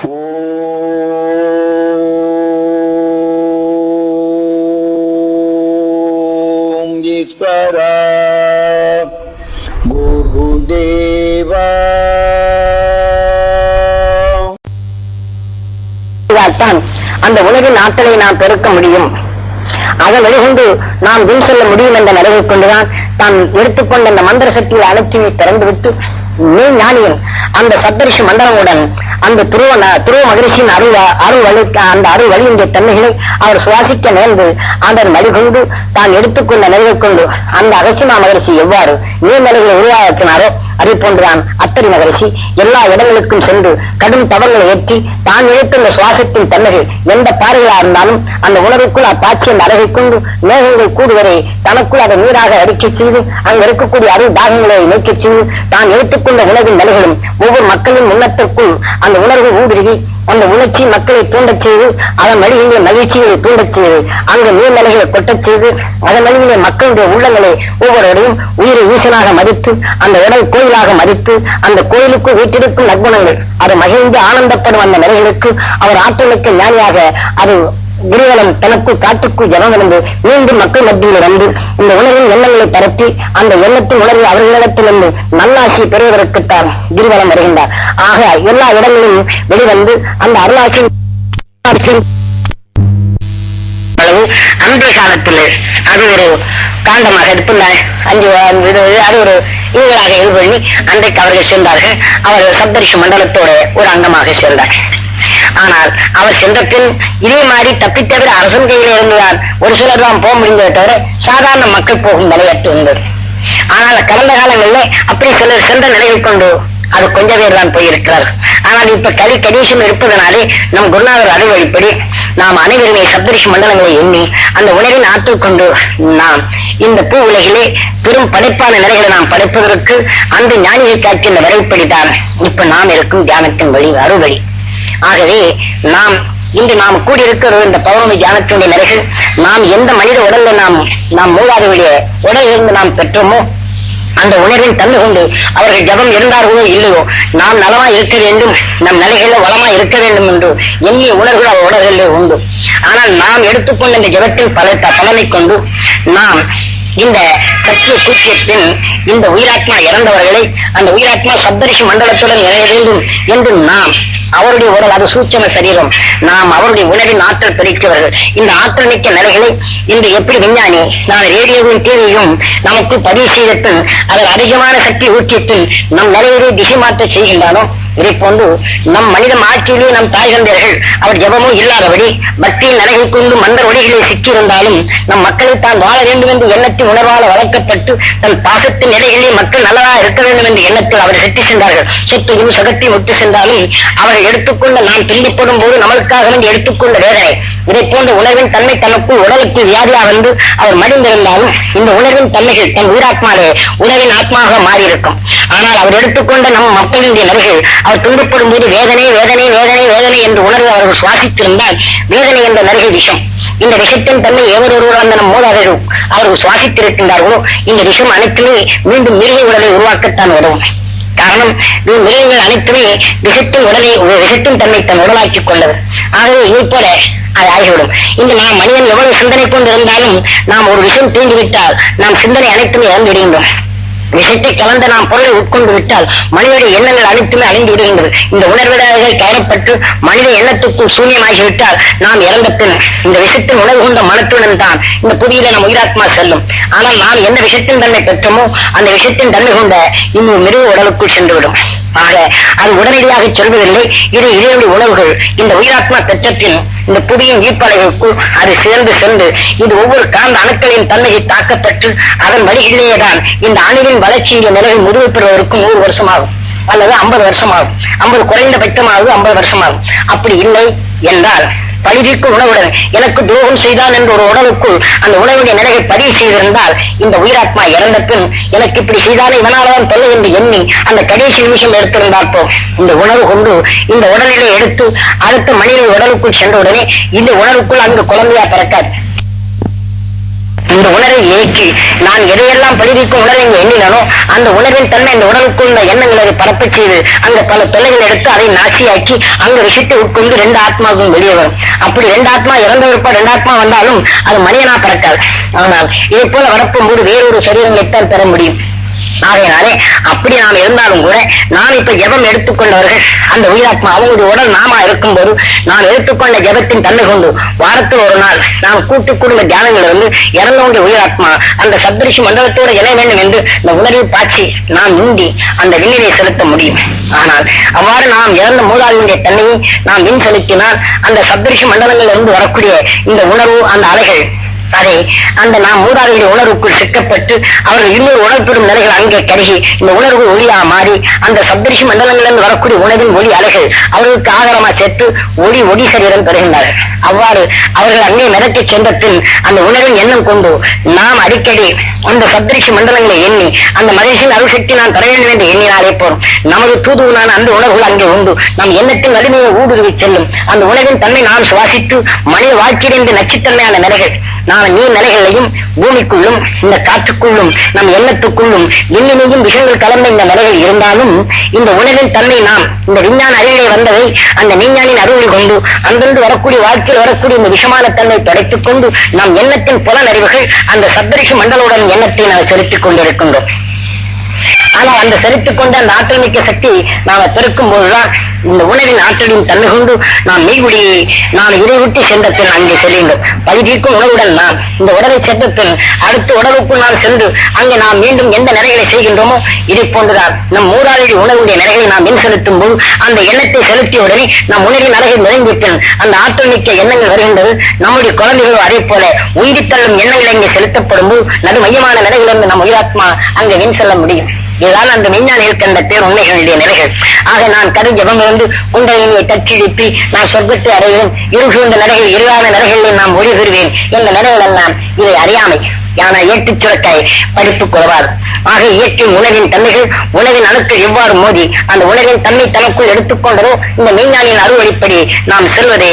ஓம் ஈஸ்வரா குருதேவா. அந்த உலகின் ஆற்றலை நாம் பெருக்க முடியும், அதன் வெளிகொண்டு நாம் வின் செல்ல முடியும் என்ற நிலையை கொண்டுதான் தான் எடுத்துக்கொண்ட அந்த மந்திர சக்தியை அனைத்தையுமே திறந்துவிட்டு ஞானியன் அந்த சப்தரிஷி மண்டலமுடன் அந்த துருவ மகிழ்ச்சியின் அருள் வழியுடைய தன்மைகளை அவர் சுவாசிக்க நேர்ந்து அதன் வழிகொண்டு தான் எடுத்துக்கொண்ட நிலையை கொண்டு அந்த அகசியமா மகிழ்ச்சி எவ்வாறு நீர்நிலைகளை உருவாக்கினாரோ அதே போன்றுதான் அத்தரி மகிழ்ச்சி எல்லா இடங்களுக்கும் சென்று கடும் தவங்களை ஏற்றி தான் இழுத்துள்ள சுவாசத்தின் தன்மைகள் எந்த பாறைகளா இருந்தாலும் அந்த உணர்வுக்குள் அப்பாட்சி அந்த அழகை கொண்டு மேகங்கள் கூடுவரை தனக்குள் அதை நீராக அடிக்கச் செய்து அங்கு இருக்கக்கூடிய அருள் தாகங்களை நீக்கச் செய்து தான் எடுத்துக்கொண்ட உணவின் நிலைகளும் ஒவ்வொரு மக்களின் முன்னத்திற்குள் அந்த உணர்வு ஊடுருவி அந்த உணர்ச்சி மக்களை தூண்டச் செய்து அதன் வழியிலே மகிழ்ச்சியை தூண்டச் செய்து அங்கு நீர்நிலைகளை கொட்டச் செய்து அதன் வழியிலே மக்களுடைய உள்ளங்களை ஒவ்வொருவரையும் உயிரை ஈசனாக மதித்து அந்த உடல் கோயிலாக மதித்து அந்த கோயிலுக்கு வீட்டிற்கும் நற்குணங்கள் அது மகிழ்ந்து ஆனந்தப்படும் அந்த நிலைகளுக்கு அவர் ஆற்றலுக்கு ஞானியாக அது கிரிவலம் தனக்குள் காட்டுக்குள் ஜனம் இருந்து மீண்டும் மக்கள் மத்தியில் வந்து இந்த உலகின் எண்ணங்களை பரப்பி அந்த எண்ணத்தின் உணர்வு அவர்களிடத்திலிருந்து நல்லாட்சி பெறுவதற்குத்தான் கிரிவலம் வருகின்றார். ஆக எல்லா இடங்களிலும் வெளிவந்து அந்த அருளாட்சி அன்றைய காலத்தில் அது ஒரு காண்டமாக எடுத்துள்ள 5 அது ஒரு ஈகளாக இது பண்ணி அன்றைக்கு அவர்கள் சேர்ந்தார்கள். அவர்கள் சப்தரிஷி மண்டலத்தோட ஒரு அங்கமாக சேர்ந்தார். ஆனால் அவர் சென்ற பின் இதே மாதிரி தப்பித்தவிர அரசன் கையில் இருந்துதான் ஒரு சிலர் தான் போக முடிந்ததை தவிர சாதாரண மக்கள் போகும் நிலையற்று இருந்தது. ஆனால் கடந்த காலங்களில் அப்படி சிலர் சென்ற நிலையை கொண்டு அது கொஞ்ச பேர் தான் போயிருக்கிறார்கள். ஆனால் இப்ப கடிஷம் இருப்பதனாலே நம் குருநாதர் அறிவு வழிப்படி நாம் அனைவருமே சப்தரிஷி மண்டலங்களை எண்ணி அந்த உலகின் ஆற்றல் கொண்டு நாம் இந்த பூ உலகிலே பெரும் படைப்பான நிலைகளை நாம் படைப்பதற்கு அந்த ஞானிகள் காட்சியின் வரைப்படிதான் இப்ப நாம் இருக்கும் தியானத்தின் வழி அறுவழி. ஆகவே இன்று நாம் கூடியிருக்கிற இந்த பௌர்ணமி தியானத்தினுடைய நிலைகள் நாம் எந்த மனித உடல்ல நாம் மூலாதவுடைய உடலில் இருந்து நாம் பெற்றோமோ அந்த உணர்வின் தன்மை கொண்டு அவர்கள் ஜபம் இருந்தார்களோ இல்லையோ நாம் நலமா இருக்க வேண்டும், நம் நிலைகள வளமா இருக்க வேண்டும் என்று எண்ணிய உணர்வுகள் அவர் உடல்களிலே உண்டு. ஆனால் நாம் எடுத்துக்கொண்ட இந்த ஜபத்தின் பலனை கொண்டு நாம் இந்த சத்திய சூக்கியத்தின் இந்த உயிராத்மா இறந்தவர்களை அந்த உயிராத்மா சப்தரிஷி மண்டலத்துடன் இணைய வேண்டும் என்று நாம் அவருடைய உடல் அது சூட்சம சரீரம் நாம் அவருடைய உணர்வின் ஆற்றல் பெருக்கிறவர்கள். இந்த ஆற்றல் மிக்க நிலைகளை இன்று எப்படி விஞ்ஞானி நான் ரேடியோவின் டிவியும் நமக்கு பதிவு செய்தபின் அதில் அதிகமான சக்தி ஊற்றியத்தில் நம் நிலையிலே திசை மாற்ற செய்கின்றானோ இதை போன்று நம் மனித ஆட்சியிலே நம் தாய் தந்தையர்கள் அவர் ஜபமும் இல்லாதபடி பக்தியின் நிலையை கொண்டு மந்திர ஒளிகளை சிக்கியிருந்தாலும் நம் மக்களை தான் வாழ வேண்டும் என்று எண்ணத்தின் உணர்வால் வளர்க்கப்பட்டு தன் பாசத்தின் நிலைகளிலே மக்கள் நல்லதாக இருக்க வேண்டும் என்ற எண்ணத்தில் அவர் செட்டி சென்றார்கள். சொத்தையும் சகத்தையும் விட்டு சென்றாலும் அவர்கள் எடுத்துக்கொண்ட நாம் துன்பப்படும் போது நம்மளுக்காக வந்து எடுத்துக்கொண்ட வேதனை இதை போன்ற உணர்வின் தன்மை தனக்குள் உடலுக்குள் வியாதியாக வந்து அவர் மடிந்திருந்தாலும் இந்த உணர்வின் தன்மைகள் தன் உயிராத்மாவே உணர்வின் ஆத்மாக மாறியிருக்கும். ஆனால் அவர் எடுத்துக்கொண்ட நம் மக்களுடைய நிலைகள் அவர் துன்பப்படும் போது வேதனை வேதனை வேதனை வேதனை என்று உணர்வு அவர்கள் சுவாசித்திருந்தால் வேதனை என்ற நரகை விஷம். இந்த விஷத்தின் தன்மை எவரொருவர் அந்த நம் மூதாதைகள் அவர்கள் சுவாசித்திருக்கின்றார்களோ இந்த விஷம் அனைத்துமே மீண்டும் மிருக உடலை உருவாக்கத்தான் உதவும். காரணம் மிருகங்கள் அனைத்துமே விஷத்தின் தன்மை தன் உடலாக்கிக் கொள்ளது. ஆகவே இதை போல அது ஆகிவிடும். இந்த நாம் மனிதன் எவ்வளவு சிந்தனை கொண்டு இருந்தாலும் நாம் ஒரு விஷயம் தீண்டிவிட்டால் நாம் சிந்தனை அனைத்துமே இழந்து விடுகின்றோம். விஷத்தை கலந்த நாம் பொருளை உட்கொண்டு விட்டால் மனிதனுடைய எண்ணங்கள் அனைத்துமே அழிந்து விடுகின்றது. இந்த உணர்விடர்கள் கயறப்பட்டு மனித எண்ணத்துக்குள் சூன்யமாகிவிட்டால் நாம் இறந்த பின் இந்த விஷத்தின் உணர்வு கொண்ட மனத்துடன் தான் இந்த புதியில நம் உயிராத்மா செல்லும். ஆனால் நாம் எந்த விஷத்தின் தன்மை பெற்றோமோ அந்த விஷத்தின் தன்மை கொண்ட இன்னும் மிருக உடலுக்குள் சென்றுவிடும். ஆக அது உடனடியாக செல்வதில்லை. இது இதனுடைய உணவுகள் இந்த உயிராத்மா பெற்றத்தின் இந்த புதியின் ஈர்ப்பலைகளுக்குள் அது சேர்ந்து இது ஒவ்வொரு காந்த அணுக்களின் தன்மையை தாக்கப்பட்டு அதன் வழிகளிலேயேதான் இந்த அணுவின் வளர்ச்சியின் நிலையை முடிவு பெறுவதற்கு 100 வருஷம் ஆகும் அல்லது 50 வருஷம் ஆகும். 50 குறைந்தபட்சமாவது 50 வருஷம் ஆகும். அப்படி இல்லை என்றால் பழிதிக்கு உணவுடன் எனக்கு துரோகம் செய்தான் என்ற ஒரு உடலுக்குள் அந்த உணவுடைய நிலையை பதிவு செய்திருந்தால் இந்த உயிராத்மா இறந்த பின் எனக்கு இப்படி செய்தாலே இவனால்தான் தொல்லை என்று எண்ணி அந்த கடைசி நிமிஷம் எடுத்திருந்தால் போ இந்த உணவு கொண்டு இந்த உடலிலே எடுத்து அடுத்த மனித உடலுக்குள் சென்றவுடனே இந்த உணவுக்குள் அங்கு குழந்தையா பிறக்காது. இந்த உணர்வை ஏற்றி நான் எதையெல்லாம் பழிவிக்கும் உணர்வை எண்ணினோ அந்த உணர்வின் தன்மை இந்த உடலுக்குள் இந்த எண்ணங்களை பரப்ப செய்து அங்க பல தொல்லைகள் எடுத்து அதை நாசியாக்கி அங்க விஷயத்தை உட்கொண்டு 2 ஆத்மாவும் வெளியே வரும். அப்படி 2 ஆத்மா இறந்தவருப்பா 2 ஆத்மா வந்தாலும் அது மனிதனா பிறக்காது. ஆனால் இதை போல வரப்பும்போது வேறொரு சரீரங்களைத்தான் பெற முடியும். ஆகையினாலே அப்படி நாம் இருந்தாலும் கூட நான் இப்ப ஜபம் எடுத்துக்கொண்டவர்கள் அந்த உயிராத்மா அவங்களுடைய உடல் நாமா இருக்கும்போது நான் எடுத்துக்கொண்ட ஜபத்தின் தன்மை கொண்டு வாரத்தில் ஒரு நாள் நாம் கூட்டு குடும்ப தியானங்கள் இருந்து இறந்தவங்க உயிராத்மா அந்த சப்தரிஷி மண்டலத்தோடு இணைய வேண்டும் என்று இந்த உணர்வை பாய்ச்சி நாம் முந்தி அந்த விண்ணிலை செலுத்த முடியும். ஆனால் அவ்வாறு நாம் இறந்த மூதாதையுடைய தன்மையை நாம் விண் செலுத்தினால் அந்த சப்தரிஷி மண்டலங்களில் இருந்து வரக்கூடிய இந்த உணர்வு அந்த அலைகள் அதை அந்த நாம் மூதாதையுடைய உணர்வுக்குள் சிக்கப்பட்டு அவர்கள் இன்னொரு உணர்பெறும் நிலைகள் அங்கே கருகி இந்த உணர்வு ஒளியா மாறி அந்த சப்தரிஷி மண்டலங்களிலிருந்து வரக்கூடிய உணவின் ஒளி அலைகள் அவர்களுக்கு ஆகாரமா சேர்த்து ஒளி சரீரம் பெறுகின்றார்கள். அவ்வாறு அவர்கள் அங்கே நிறத்தை சென்றத்தில் அந்த உணவின் எண்ணம் கொண்டு நாம் அடிக்கடி அந்த சப்தரிஷி மண்டலங்களை எண்ணி அந்த மகிழ்ச்சியின் அருசக்தி நான் பெற வேண்டும் என்று எண்ணினாலே போறோம். நமது தூதுவனான அந்த உணர்வுகள் அங்கே உண்டு. நம் எண்ணத்தின் வலிமையை ஊடுருவி செல்லும் அந்த உணவின் தன்மை நாம் சுவாசித்து மனித வாழ்க்கையிலிருந்து நச்சுத்தன்மையான நிலைகள் நாம் நீர் நிலைகளையும் பூமிக்குள்ளும் இந்த காற்றுக்குள்ளும் நம் எண்ணத்துக்குள்ளும் விண்ணினையும் விஷயங்கள் கலந்த இந்த நிலைகள் இருந்தாலும் இந்த உணவின் தன்மை நாம் இந்த விஞ்ஞான அறிவிலை வந்ததை அந்த விஞ்ஞானின் அருளில் கொண்டு அங்கிருந்து வரக்கூடிய வாழ்க்கையில் வரக்கூடிய இந்த விஷமான தன்மை படைத்துக் கொண்டு நம் எண்ணத்தின் புலனறிவுகள் அந்த சப்தரிஷி மண்டலவுடன் எண்ணத்தை நாம் செலுத்திக் கொண்டிருக்கின்றோம். ஆனால் அந்த செலுத்திக் கொண்ட அந்த ஆற்றல் மிக்க சக்தி நாம பெருக்கும் போதுதான் இந்த உணவின் ஆற்றலின் தன்மை கொண்டு நாம் மெய்குடியை நாம் இதை விட்டு சென்றத்தில் அங்கே செல்கின்றோம். பகுதிக்கும் உணவுடன் நாம் இந்த உடலை சென்றத்தில் அடுத்த உடலுக்குள் நாம் சென்று அங்கே நாம் மீண்டும் எந்த நிலைகளை செய்கின்றோமோ இதை போன்றுதான் நம் மூதாதைய உணவுடைய நிலைகளை நாம் மின் செலுத்தும் போது அந்த எண்ணத்தை செலுத்திய உடனே நம் உணவின் அழகை நிறைந்திருக்கும் அந்த ஆற்றல் மிக்க எண்ணங்கள் வருகின்றது. நம்முடைய குழந்தைகளோ அதே போல உயிரித்தள்ளும் எண்ணங்களை இங்கே செலுத்தப்படும் போது நடு மையமான நிலைகளிலிருந்து நம் உயிராத்மா அங்கே மின் செல்ல முடியும். இதுதான் அந்த விஞ்ஞானிகள் கண்ட பேர் உண்மைகளுடைய நிலைகள். ஆக நான் கரு ஜபம் இருந்து குண்டலினியை தச்சிழிப்பி நான் சொர்க்கத்தை அடைவேன், இருசூழ்ந்த நிலைகள் இருவான நிலைகளில் நாம் ஒளி பெறுவேன் என்ற நிலைகள் எல்லாம் இதை அறியாமை யானை ஏற்றுச் சுரக்காய் படிப்பு குறைவார். ஆக இயற்கையின் உணவின் தன்மைகள் உணவின் அணுக்கள் எவ்வாறு மோதி அந்த உணவின் தன்மை தனக்குள் எடுத்துக்கொண்டதோ இந்த மெய்ஞானியின் அறுவழிப்படி நாம் செல்வதே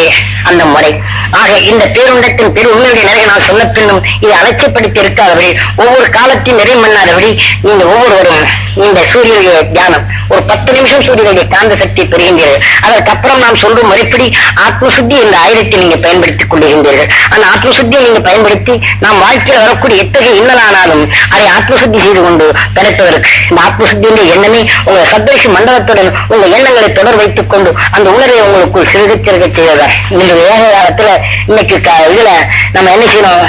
அந்த முறை. ஆக இந்த பேருண்டத்தின் பெரு உண்மையுடைய நிலையை நான் சொன்ன பின்னும் இதை அலட்சியப்படுத்தி இருக்காதபடி ஒவ்வொரு காலத்தையும் நிறைமண்ணாதபடி நீங்க ஒவ்வொருவரும் இந்த சூரியனுடைய தியானம் ஒரு 10 நிமிஷம் சூரியனுடைய காந்த சக்தியை பெறுகின்றீர்கள். அதற்கப்புறம் நாம் சொல்லும் முறைப்படி ஆத்மசுத்தி இந்த ஆயுதத்தை நீங்க பயன்படுத்திக் கொண்டிருக்கின்றீர்கள். அந்த ஆத்மசுத்தியை நீங்க பயன்படுத்தி நாம் வாழ்க்கையில் வரக்கூடிய எத்தகைய இன்னலானாலும் அதை ஆத்மசுத்தி செய்து கொண்டு கிடைப்பதற்கு இந்த ஆத்மசுத்தியுடைய எண்ணமே உங்க சப்தரிஷி மண்டலத்துடன் உங்க எண்ணங்களை தொடர் வைத்துக் கொண்டு அந்த உணர்வை உங்களுக்குள் சிறுக சிறுக செய்வதா. இந்த வேக காலத்துல இன்னைக்கு இதுல நம்ம என்ன செய்யணும்,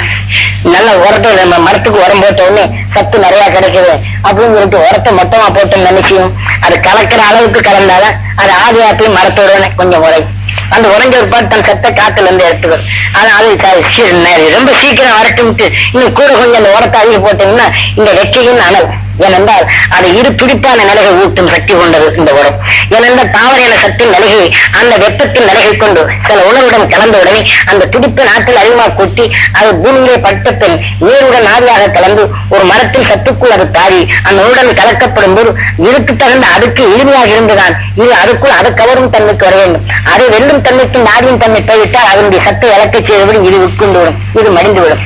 நல்ல உரத்தை நம்ம மரத்துக்கு உரம் போட்ட உடனே சத்து நிறைய கிடைக்குது அப்படின்னு சொல்லிட்டு உரத்தை மொத்தமா போட்டு நினைச்சியும் அது கலக்கிற அளவுக்கு கலந்தாதான் அது ஆதியாத்தையும் மரத்தோட கொஞ்சம் உரையும். அந்த உறைஞ்ச ஒரு பாட்டு தன் சத்த காத்துல இருந்து எடுத்துக்கும். ஆனா அது ரொம்ப சீக்கிரம் வரட்டும்ட்டு இன்னும் கூட கொஞ்சம் அந்த உரத்தை அதிக போட்டீங்கன்னா இந்த வெற்றியின் அனல் ஏனென்றால் அது இரு துடிப்பான நிலையை ஊட்டும் சக்தி கொண்டது இந்த உரம். ஏனென்றால் தாவர சக்தியின் நிலையை அந்த வெப்பத்தின் நிலையை கொண்டு சில உணவுடன் கலந்த உடனே அந்த துடிப்பின் ஆற்றல் அதிகமாக கூட்டி அது பூமியை பட்ட பின் நீருடன் ஆவியாக கலந்து ஒரு மரத்தின் சத்துக்குள் அது தாரி அந்த உடன் கலக்கப்படும் போது இருக்கு தகுந்த அதுக்கு இனிமையாக இருந்துதான் இது அதுக்குள் அதை கவரும் தன்மைக்கு வர வேண்டும். அதை வெல்லும் தன்மைக்கு ஆவியின் தன்மை போய்விட்டால் அதனுடைய சத்தை இலக்கை செய்தபடி இது உட்கொண்டு விடும், இது மடிந்துவிடும்.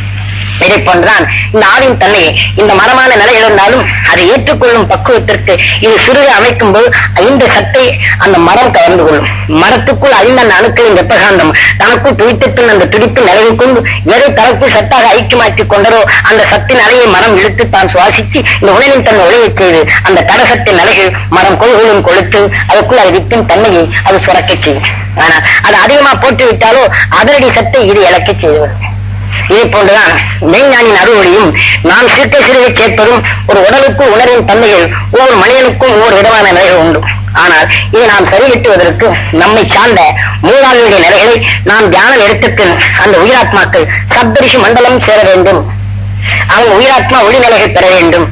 இதை போன்றுதான் இந்த ஆவின் தன்மை இந்த மரமான நிலை இருந்தாலும் அதை ஏற்றுக்கொள்ளும் பக்குவத்திற்கு இது சிறுக அமைக்கும் போது இந்த சத்தை அந்த மரம் கவர்ந்து கொள்ளும். மரத்துக்குள் அழிந்த அந்த அணுக்களின் வெப்பகாந்தம் தனக்குள் துடித்தத்தின் அந்த துடிப்பு நிலையை கொண்டு எதை தனக்குள் சத்தாக ஐக்கியமாக்கிக் கொண்டதோ அந்த சத்தின் அலையை மரம் இழுத்து தான் சுவாசித்து இந்த உணவின் தன்னை உழைவை செய்து அந்த தடசத்தின் நிலைகள் மரம் கொள்கையும் கொளுத்து அதுக்குள் அது வித்தின் தன்மையை அது சுரக்க செய்யும். ஆனா அது அதிகமா போட்டு விட்டாலோ அதனடி சத்தை இது இழக்க செய்வது. இதே போன்றுதான் மெய்ஞானின் அறுவழியும் நாம் சிறுத்தை சிறுகை கேட்பதும் ஒரு உடலுக்கு உணர்வின் தன்மைகள் ஒவ்வொரு மனிதனுக்கும் ஒவ்வொரு விதமான நிலைகள் உண்டு. ஆனால் இதை நாம் சரிவிட்டுவதற்கு நம்மை சார்ந்த மூலாளுடைய நிலைகளை நாம் தியானம் எடுத்து அந்த உயிராத்மாக்கள் சப்தரிஷி மண்டலம் சேர வேண்டும், அவங்க உயிராத்மா ஒளி நிலைகள் பெற வேண்டும்,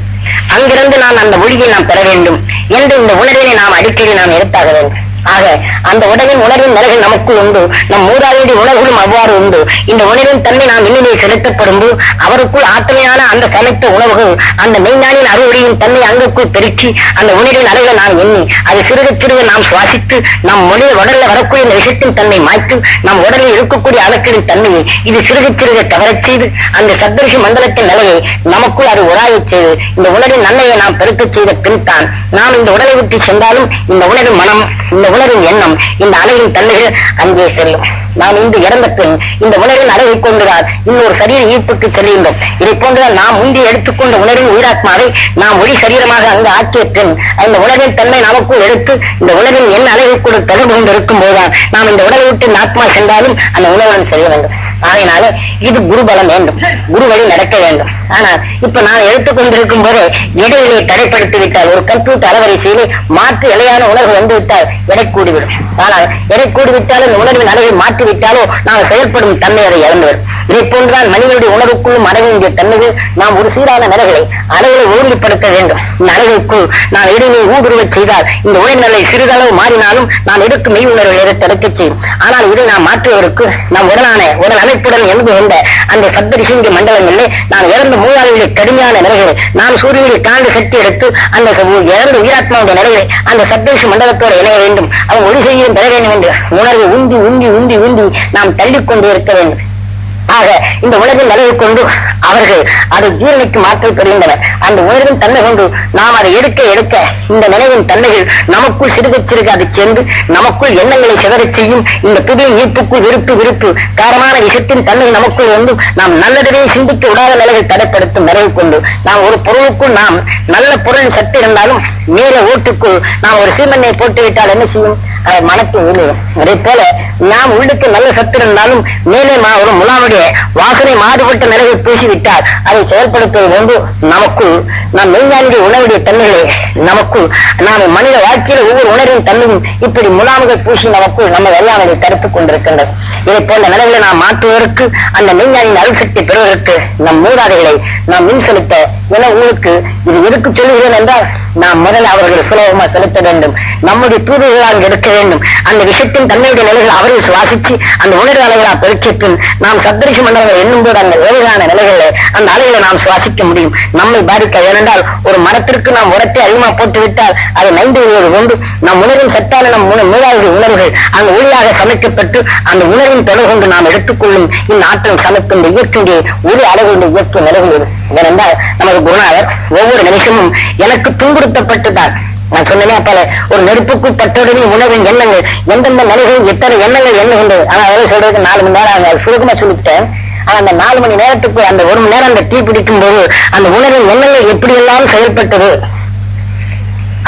அங்கிருந்து நான் அந்த ஒளியை நாம் பெற வேண்டும் என்று இந்த உணர்வினை நாம் அடிக்கடி நாம் எடுத்தாக வேண்டும். ஆக அந்த உடலின் உணர்வின் நிலைகள் நமக்கு உண்டு. நம் மூதாதையுடைய உணர்வுகளும் அவ்வாறு உண்டு. இந்த உணர்வின் தன்மை நாம் விண்ணிலே செலுத்தப்படும் போது அவருக்குள் ஆற்றலையான அந்த சமைத்த உணவுகள் அந்த மெய்ஞானின் அறுவடையின் தன்மை அங்குக்குள் பெருக்கி அந்த உணர்வின் அலைகளை நாம் எண்ணி அது சிறுக சிறுக நாம் சுவாசித்து நம் உடல்ல வரக்கூடிய இந்த விஷத்தின் தன்மை மாய்த்து நம் உடலில் இருக்கக்கூடிய அலக்களின் தன்மையை இது சிறுக சிறுக கவரச் செய்து அந்த சப்தரிஷி மண்டலத்தின் நிலையை நமக்குள் அது உராயச் செய்து இந்த உணர்வின் நன்மையை நாம் பெருக்கச் செய்த பின் தான் நாம் இந்த உடலை விட்டு சென்றாலும் இந்த உணர்வின் மனம், இந்த உணர்வின் எண்ணம், இந்த அலையின் தன்மைகள் அங்கே செல்லும். நாம் இன்று இறந்த பின் இந்த உணர்வின் அழகை கொண்டுதான் இன்னொரு சரீர ஈர்ப்புக்கு செல்கின்றோம். இதை போன்றுதான் நாம் முந்தி எடுத்துக்கொண்ட உணர்வின் உயிராத்மாவை நாம் ஒளி சரீரமாக அங்கு ஆக்கிய பின் இந்த உணர்வின் தன்மை நமக்குள் எடுத்து இந்த உணர்வின் என்ன அழகை கூட தொடர்பு கொண்டு இருக்கும் போதுதான் நாம் இந்த உடலை விட்டு ஆத்மா சென்றாலும் அந்த உணர்வுடன் செய்ய வேண்டும். ஆகையினால இது குருபலம் வேண்டும், குரு வழி நடக்க வேண்டும். ஆனால் இப்ப நான் எடுத்துக்கொண்டிருக்கும் போதே இடையிலே தடைப்படுத்தி விட்டால் ஒரு கம்ப்யூட்டர் அலவரிசையிலே மாற்று இலையான உணர்வு வந்துவிட்டால் எடை கூடிவிடும். ஆனால் எடை கூடிவிட்டாலும் இந்த உணர்வின் அழகை மாற்றிவிட்டாலோ நாம் செயல்படும் தன்மை அதை இழந்துவிடும். இதை போன்றுதான் மனிதனுடைய உணர்வுக்குள்ளும் அடைய வேண்டிய தன்மைகள் நாம் ஒரு சீரான நிலைகளை அலைகளை ஊர்திப்படுத்த வேண்டும். இந்த அலைகளுக்குள் நாம் இடையே ஊடுருவச் செய்தால் இந்த உணர்நிலை சிறிதளவு மாறினாலும் நாம் எடுக்கும் மெய் உணர்வுகளை தடுக்கச் செய்யும். ஆனால் இதை நாம் மாற்றுவதற்கு நம் உடல் அமைப்புடன் எழுந்து கொண்ட அந்த சப்தரிஷிங்க மண்டலங்களிலே நாம் இறந்த மூலாளிகளுடைய கடுமையான நிலைகளை நாம் சூரியனை தாண்டி சக்தி எடுத்து அந்த இறந்த உயிராத்மாவுடைய நிலைகளை அந்த சப்தரிஷி மண்டலத்தோடு இணைய வேண்டும். அவன் ஒளி செய்யும் பெற வேண்டும் என்று உணர்வை உந்தி உந்தி உந்தி உந்தி நாம் தள்ளிக்கொண்டு இருக்க வேண்டும். ஆக இந்த உணர்வின் நிலையை கொண்டு அவர்கள் அதை ஜீரணிக்கு மாற்றல் பெறுகின்றனர். அந்த உணர்வின் தன்மை கொண்டு நாம் அதை எடுக்க எடுக்க இந்த நினைவின் தன்மைகள் நமக்குள் சிறுக சிறுக அதை சென்று நமக்குள் எண்ணங்களை சிதறச் செய்யும். இந்த புதிய ஈர்ப்புக்குள் விருப்பு காரமான விஷத்தின் தன்மை நமக்குள் வந்து நாம் நல்லதவே சிந்திக்க விடாத நிலைகள் தடைப்படுத்தும் நிலையை கொண்டு நாம் ஒரு பொருளுக்குள் நாம் நல்ல பொருளின் சத்து இருந்தாலும் மேல ஓட்டுக்குள் நாம் ஒரு சீமெண்ணை போட்டுவிட்டால் என்ன செய்யும்? மனத்தில் விழும். அதே போல நாம் உள்ளுக்கு நல்ல சத்து இருந்தாலும் மேலே ஒரு முலாமுடைய வாசனை மாறுபட்ட நிலையை பூசிவிட்டால் அதை செயல்படுத்துவது வந்து நமக்குள் நாம் மெய்ஞானிய உணவுடைய தன்மைகளை நமக்குள் நாம் மனித வாழ்க்கையில ஒவ்வொரு உணர்வின் தன்மையும் இப்படி முலாமுகள் பூசி நமக்குள் நம்ம எல்லாம் அதை தடுத்துக் கொண்டிருக்கின்றது. இதை போன்ற நிலைகளை நாம் மாற்றுவதற்கு அந்த மெய்ஞானின் அருள் சக்தி பெறுவதற்கு நம் மூதாதைகளை நாம் மின் செலுத்த என உங்களுக்கு இது எதுக்கு சொல்லுகிறேன் என்றால் நாம் முதல்ல அவர்களை சுலபமா செலுத்த வேண்டும். நம்முடைய தூதுகளாக எடுக்க வேண்டும். அந்த விஷயத்தின் தன்மையுடைய நிலைகள் அவர்கள் சுவாசிச்சு அந்த உணர்வு அலைகளா பெருக்கிய பின் நாம் சப்தரிஷி மண்டலங்கள் எண்ணும் போது அந்த வேலையான நிலைகளை அந்த அலைகளை நாம் சுவாசிக்க முடியும். நம்மை பாதிக்க. ஏனென்றால் ஒரு மரத்திற்கு நாம் உரத்தை அதிகமா போட்டுவிட்டால் அதை நைந்து விடுவது கொண்டு நம் உணர்வின் சத்தான நம் மூலாவுடைய உணர்வுகள் அந்த ஒளியாக சமைக்கப்பட்டு அந்த உணர்வின் தொடர் கொண்டு நாம் எடுத்துக்கொள்ளும் இந்த ஆற்றல் சமைக்கும் இயற்கை ஒரு அளவுடைய இயற்கை நிலைகள். ஏனென்றால் நமது குருநாதர் ஒவ்வொரு நிமிஷமும் எனக்கு துன்புறுத்தப்பட்டுதான் நான் சொன்னேன். அப்ப ஒரு நெருப்புக்குள் பட்டோடனே உணவின் எண்ணங்கள் எந்தெந்த நிலைகள் எத்தனை எண்ணங்கள் எண்ணுகின்றது. ஆனா அதை சொல்றதுக்கு 4 மணி நேரம் சுருக்கமா சொல்லிவிட்டேன். ஆனா அந்த 4 மணி நேரத்துக்கு அந்த 1 மணி நேரம் அந்த தீ பிடிக்கும் போது அந்த உணவின் எண்ணங்கள் எப்படி எல்லாம் செயல்பட்டது,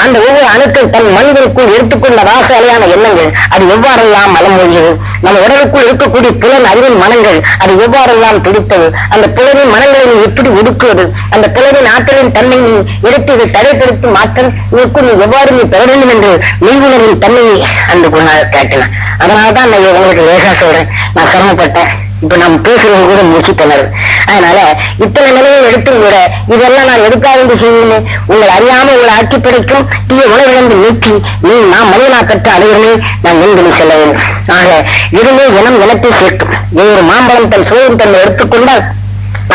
அந்த ஒவ்வொரு அணுக்கள் தன் மனிதனுக்குள் எடுத்துக்கொண்ட ராச அலையான எண்ணங்கள் அது எவ்வாறெல்லாம் மலம் மொழியது, நம்ம உடலுக்குள் இருக்கக்கூடிய புலன் அறிவின் மனங்கள் அது எவ்வாறெல்லாம் பிடித்தது, அந்த புலனின் மனங்களை எப்படி ஒடுக்குவது, அந்த புலனின் ஆற்றலின் தன்மையை எடுத்து இதை தடைப்படுத்தும் ஆற்றல் இதற்குள் நீ எவ்வாறு நீ பெற வேண்டும் என்று மெய்வுணர்வின் தன்மையை அந்த குருநாதர் காட்டினார். அதனாலதான் நான் உங்களுக்கு லேசா சொல்றேன். நான் சிரமப்பட்டேன். இப்ப நம்ம பேசுறது கூட முடிச்சுட்டனர். அதனால இத்தனை நிலையை எடுத்தும் கூட இதெல்லாம் நான் எதுக்காக என்று செய்வேன்? உங்களை அறியாம உங்களை ஆட்சி படைக்கும் தீய உணவிலிருந்து நீக்கி நாம் மனிதனா கற்ற அனைவருமே நான் எண்களை செல்ல வேண்டும். ஆக இதுவே இனம் இனத்தை சேர்க்கும். ஒரு மாம்பழம் தன் சுவையின் தன்னை எடுத்துக்கொண்டால்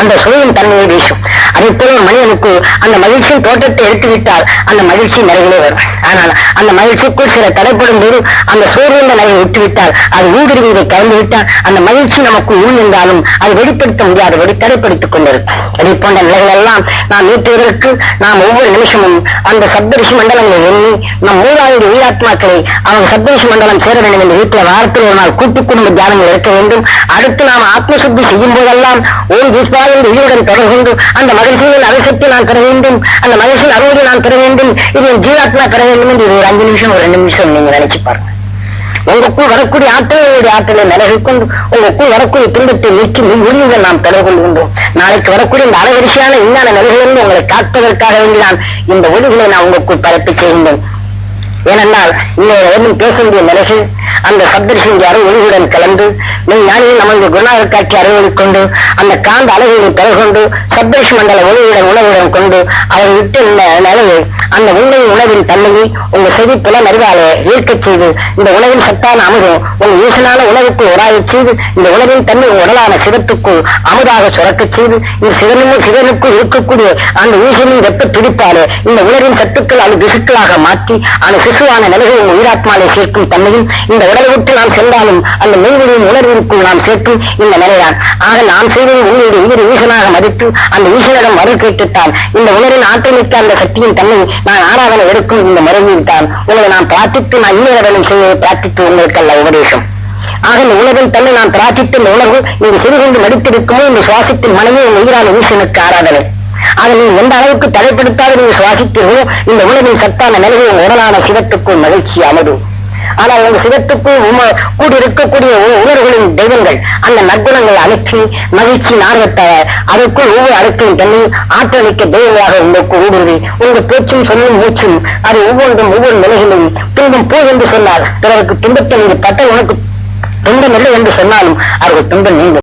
அந்த சுவையின் தன்மையை வீசும். அதே போல மனிதனுக்கு அந்த மகிழ்ச்சியின் தோற்றத்தை எடுத்துவிட்டால் அந்த மகிழ்ச்சி நிலைகளே வரும். ஆனால் அந்த மகிழ்ச்சிக்குள் சில தடைப்படும் போது அந்த சூரியன் நிலையை விட்டுவிட்டால் அது ஊடுருவியை கலந்து விட்டால் அந்த மகிழ்ச்சி நமக்கு உள்நின்றாலும் அது வெளிப்படுத்த முடியாதபடி தடைப்படுத்திக் கொண்டிருக்கும். அதே போன்ற நிலைகள் எல்லாம் நாம் நீட்டுவதற்கு நாம் ஒவ்வொரு நிமிஷமும் அந்த சப்தரிஷி மண்டலங்களை எண்ணி நம் மூலாவது உயிராத்மாக்களை அவங்க சப்தரிஷி மண்டலம் சேர வேண்டும் என்று வீட்டில் வாரத்தில் ஒரு நாள் கூட்டுக் குடும்ப தியானங்கள் இருக்க வேண்டும். அடுத்து நாம் ஆத்மசுத்தி செய்யும் போதெல்லாம் ஓம் ஜீஸ்வாவின் உயிருடன் தொடர்ந்து அந்த மகிழ்ச்சியின் அரிசக்தி நான் பெற வேண்டும், அந்த மகிழ்ச்சியின் அறுவடை நான் பெற வேண்டும், இது ஜீவாத்மா பெற வேண்டும் என்று ஒரு 5 நிமிஷம் ஒரு 2 நிமிஷம் நீங்க நினைச்சு பாருங்க. உங்களுக்குள் வரக்கூடிய ஆற்றலை நிலைகள் கொண்டு உங்களுக்குள் வரக்கூடிய துன்பத்தை நீக்கி ஒளியுடன் நாம் தொடர்பு கொள்கின்றோம். நாளைக்கு வரக்கூடிய இந்த அலைவரிசையான விஞ்ஞான நிலைகளிலிருந்து உங்களை காப்பதற்காக வேண்டிதான் இந்த ஒளிகளை நான் உங்களுக்குள் பரப்பி செய்கின்றேன். ஏனென்றால் இன்னொரு பேச வேண்டிய நிலைகள் அந்த சப்தரிஷியின் ஒளியுடன் கலந்து ஞானியை நமது குருநாதர் காட்சி அறிவுறுக் கொண்டு அந்த காந்த அலைகளை பெறகொண்டு சப்தரிஷி மண்டல ஒளியுடன் உணவுடன் கொண்டு அவர் விட்டு இந்த நிலையை அந்த உண்மையின் உணவின் தன்மையை உங்க செவி புலன் அறிவாலே ஈர்க்கச் செய்து இந்த உணவின் சத்தான அமுதம் உங்க ஈசனான உணவுக்குள் உராயச் செய்து இந்த உணவின் தன்மை உடலான சிவத்துக்குள் அமுதாக சுரக்கச் செய்து இந்த சிவனுக்குள் இருக்கக்கூடிய அந்த ஈசனின் வெப்ப துடிப்பாலே இந்த உணவின் சத்துக்கள் அது திசுக்களாக மாற்றி அந்த சிசுவான நிலையை உங்க உயிராத்மாலை சேர்க்கும் தன்மையும் இந்த உடலை விட்டு நாம் சென்றாலும் அந்த மெய்வெளியின் உணர்விற்குள் நாம் சேர்க்கும் இந்த நிலைதான். ஆக நாம் செய்வது உங்களுடைய உயிர் ஈசனாக மதித்து அந்த ஈசனிடம் மறு கேட்டுத்தான் இந்த உணரின் ஆற்றலுக்கு அந்த சக்தியின் தன்மை நான் ஆராதனை எடுக்கும் இந்த முறையில் தான் உங்களை நான் பிரார்த்தித்து நான் இன்னொரு செய்ய பிரார்த்தித்து உங்களுக்கு அல்ல உபதேசம். ஆக இந்த உணவின் தன்னை நான் பிரார்த்தித்து இந்த உணர்வு நீங்க சிறுகொண்டு நடித்திருக்குமோ இந்த சுவாசத்தின் மனைவி உங்க உயிரான ஈசனுக்கு ஆராதனை. அதை நீங்க எந்த அளவுக்கு தடைப்படுத்தாத நீங்க சுவாசித்தீர்களோ இந்த உணவின் சத்தான நிலையை உங்க உடலான சிவத்துக்குள் மகிழ்ச்சி அமரும். ஆனால் அந்த சிவத்துக்குள் கூடி இருக்கக்கூடிய உணர்வுகளின் தெய்வங்கள் அந்த நற்குணங்கள் அழுக்கி மகிழ்ச்சி ஆர்வத்தை அதற்குள் ஒவ்வொரு அழுக்கையும் தண்ணி ஆற்றலிக்க தெய்வங்களாக உங்களுக்கு ஊடுருவி உங்க பேச்சும் சொல்லும் மூச்சும் அது ஒவ்வொன்றும் ஒவ்வொரு நிலைகளிலும் துன்பம் போ என்று சொன்னால் பிறருக்கு துன்பத்தை நீங்க பட்ட உனக்கு துன்பம் இல்லை என்று சொன்னாலும் அவர்கள் துன்பம் நீங்க